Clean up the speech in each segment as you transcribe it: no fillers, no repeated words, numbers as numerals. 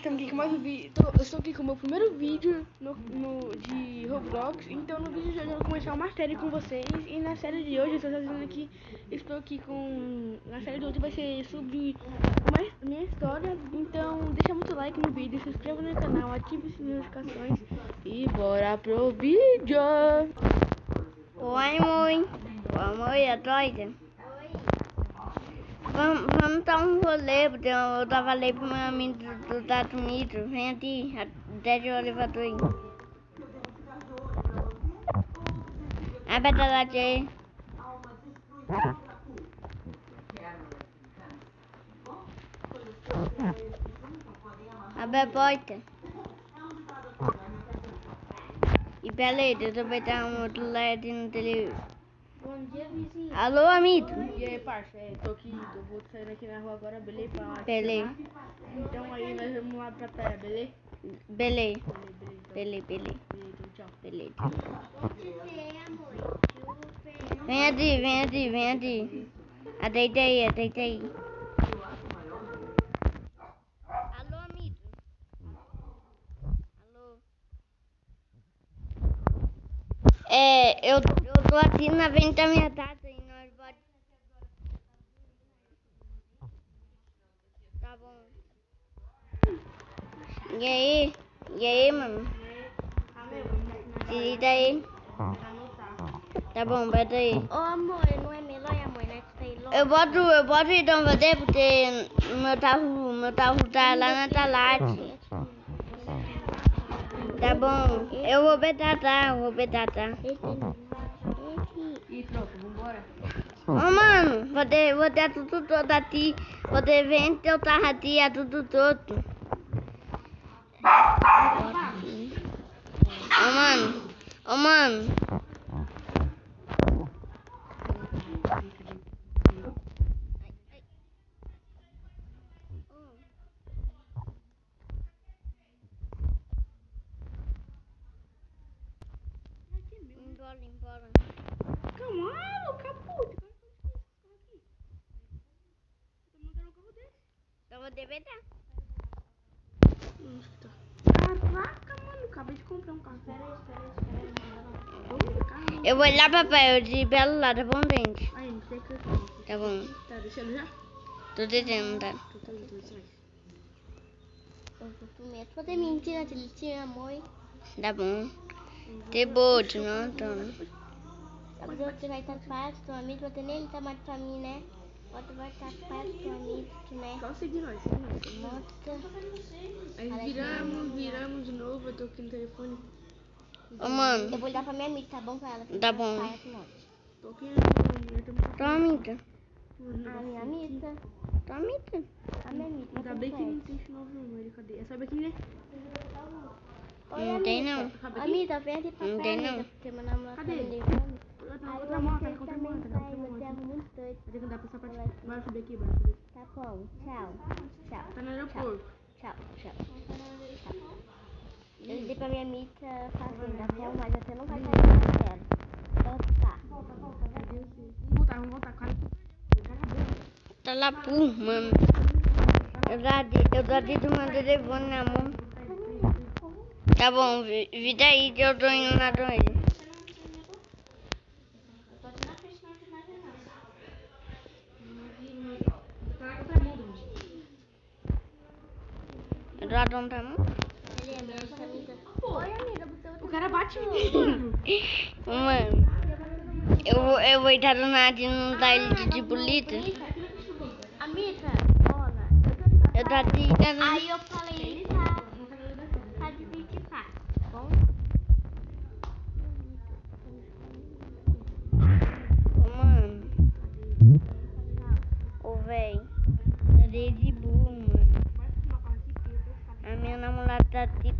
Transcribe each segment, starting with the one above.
estamos aqui com mais um vídeo. Eu estou aqui com o meu primeiro vídeo de Roblox. Então no vídeo de hoje eu vou começar uma série com vocês. E na série de hoje estou aqui com. Na série de hoje vai ser sobre minha história. Então deixa muito like no vídeo, se inscreva no canal, ative as notificações e bora pro vídeo. Oi, mãe. Oi, é doida? Vamos dar um rolê, porque eu tava ali pro meu amigo dos Estados Unidos. Vem aqui, desce o elevador aí. Abre a laje aí. Abre a porta. E beleza, eu vou dar um outro lado no televisor. Bom dia, vizinho. Alô, amigo? E aí, parça? Tô aqui, eu vou sair aqui na rua agora, beleza? Beleza. Então aí nós vamos lá pra praia, beleza? Beleza. Beleza. Beleza. Então, tchau. Beleza. Vem aqui. Deita aí. Alô, amigo? Alô? Eu tô aqui na frente da minha casa e nós pode... Tá bom. E aí, mano? E daí? Tá bom, bota aí. Ô amor, não é melhor, amor, né? Tu tá aí louco. Eu posso então fazer porque o meu carro tá lá na talate. Tá bom, eu vou pedaçar, tá? E pronto, vambora. Ô mano, vou ter tudo todo aqui. Você vem teu carro aqui, é tudo todo. Ô mano. Embora. Calma, capô. Tô mandando um carro desse. Eu vou devetar. Caraca, mano, acabei de comprar um carro. Espera aí. Eu vou lá, papai, eu de belo lá, tá bom, gente? Aí, não sei o que eu tenho. Tá bom. Tá descendo já? Tô descendo, tá? Tô descendo. Eu tô medo. Fazer mentira, tira, amor. Tá bom. Tem bote, não, então. Mas você vai estar perto do amigo, você nem tá mais pra mim, né? Você vai estar perto do amigo, né? Só seguir nós. Mostra. Aí viramos de novo, eu tô aqui no telefone. Ô, mano. Eu vou ligar pra minha amiga, tá bom pra ela? Tá bom. Tô aqui no Tô amiga. A minha amiga. Tô amiga. A minha amiga. Ainda bem que não tem esse novo número, cadê? É sabe aqui, né? Oi, Não tem, não. Amiga, vem aqui pra Não cá, tem, amiga, não. porque meu namorado Cadê? tá me ligando. Outra moto, Aí você também vai, você é muito doido. Vai ter que andar pra essa parte. Bora subir aqui, bora subir. Tá bom, tchau. Tá no aeroporto. Tchau. Eu disse pra minha amiga fazer da forma, mas você não vai sair mais dela. Então tá. Vamos voltar, cara. Tá lá, mano. Eu já dei do meu telefone na mão. Tá bom, vida aí que eu tô indo lá com ele. Eu tô adontando a mão. Ele é minha amiga. Oi, amiga, você O cara bate em mim. Mano, eu vou entrar no nada no baile de bolita. Amiga, Eu tô aqui, aí eu falei pra dividir, tá bom? Ô, mano. Ô, véi. Cadê de burro, mano? A minha namorada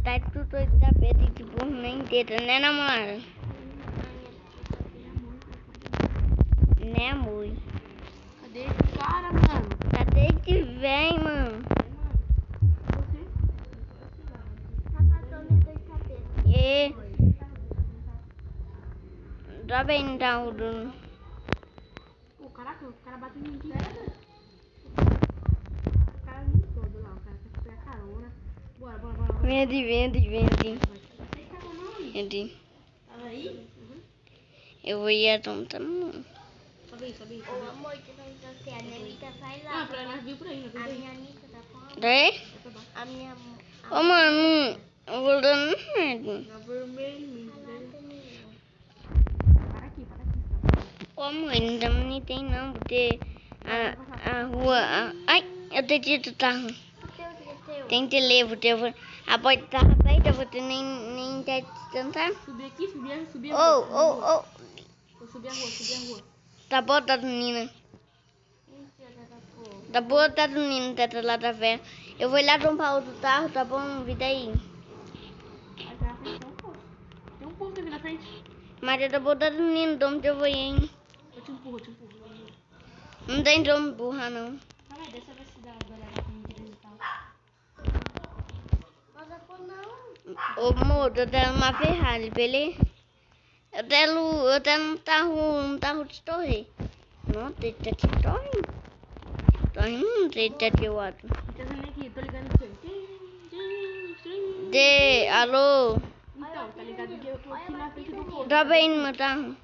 tá tudo doido da pedra de burro nem inteira, né, namorada? Né, amor? Cadê esse cara, mano? Cadê que vem, mano? E tá bem, então, Bruno. Pô, caraca, o cara bate em mim aqui. O cara é muito todo lá, o cara quer pegar carona. Bora, bora, bora. Vende. Você que tava onde? Vende. Tava aí? Eu vou ir adontando. Sobe aí. Ô, amor, que não sei se a Nelita vai lá. Ah, pra nós vir por aí, nós A vir minha aí. Anitta tá falando. Daí? Vai pra baixo. A minha... Ô, mano, eu vou dando medo. Na vermelho, Caraca, menina. Para aqui. Ô, mãe, não tem não, porque a rua... Ai, eu acredito que tá... Teu. Tem que ler, a porta tá aberta, eu vou ter nem ter de tentar. Subir aqui, subir a Oh, rua. oh. Vou subir a rua. Tá botado, menina. Mentira, tá porra. Tá botado, menina, tá lá da fé. Eu vou lá comprar outro carro, tá bom? Vida aí. Aí tá na frente, tem um posto. Tem um posto aqui na frente. Maria, tá botado, menino, de onde eu vou ir, hein? Eu te empurro. Não tem como empurrar, não. Calma aí, deixa eu ver se dá uma olhada com o digital. Mas a cor não. Ô, moço, eu tenho uma Ferrari, beleza? Eu tenho um carro de torre. Não, tem que ter torre. Torre não tem que ter outro. Tá fazendo aqui, tô ligando aqui. Alô? Então, tá ligado que eu tô aqui na frente do posto. Tá bem no meu carro.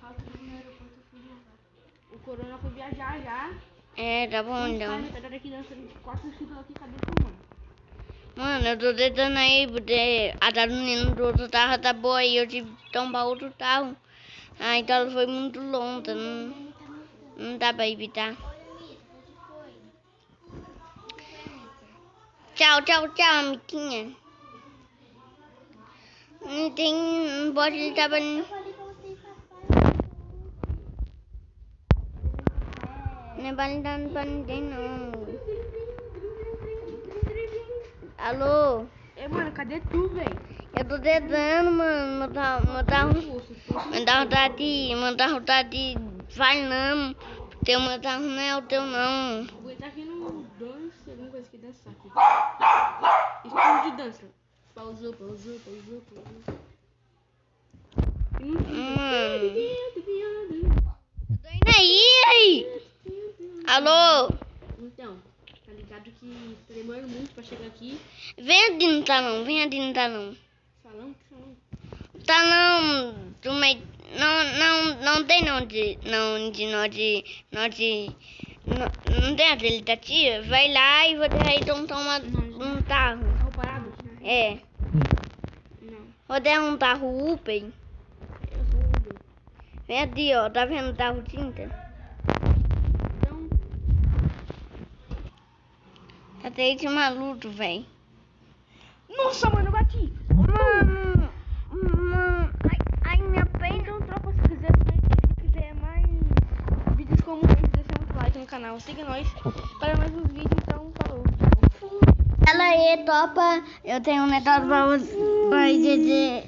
O Corona foi viajar já. É, tá bom então. Tá daqui dançando 4 ciclos aqui, cadê tu, mano? Mano, eu tô tentando aí, porque a da menina do outro carro tá boa e eu tive que tomar outro carro. Ah, então ela foi muito longa, não dá pra evitar. Tchau, amiguinha. Não pode estar pra... Eu falei pra você, papai. Não é validando pra ninguém, não. Alô? Mano, cadê tu, velho? Eu tô tentando, mano. Meu carro tá de falhando. Teu meu carro não é o teu, não. Vou entrar aqui no dança, alguma coisa que dançar aqui. Estilo de dança. Pausou. Mano. Eu tô indo aí. Alô? Então, tá ligado que tá demorando muito pra chegar aqui. Vem aqui, não tá não. Salão? Tá não. Não tem não tem habilitativa. Vai lá e vou deixar aí tomar um carro. Carro parado? É. Não. Vou deixar um carro Uber. Eu sou o Uber. Vem aqui, ó. Tá vendo o carro tinta? Então, Até esse maluco, velho. nossa, mano, eu bati. Mano. Ai, minha perna. Então, tropa, se quiser mais vídeos como esse, deixa um like no canal. Siga nós para mais uns vídeos. Então, falou. Tchau. Ela aí, topa. Eu tenho um negócio pra dizer.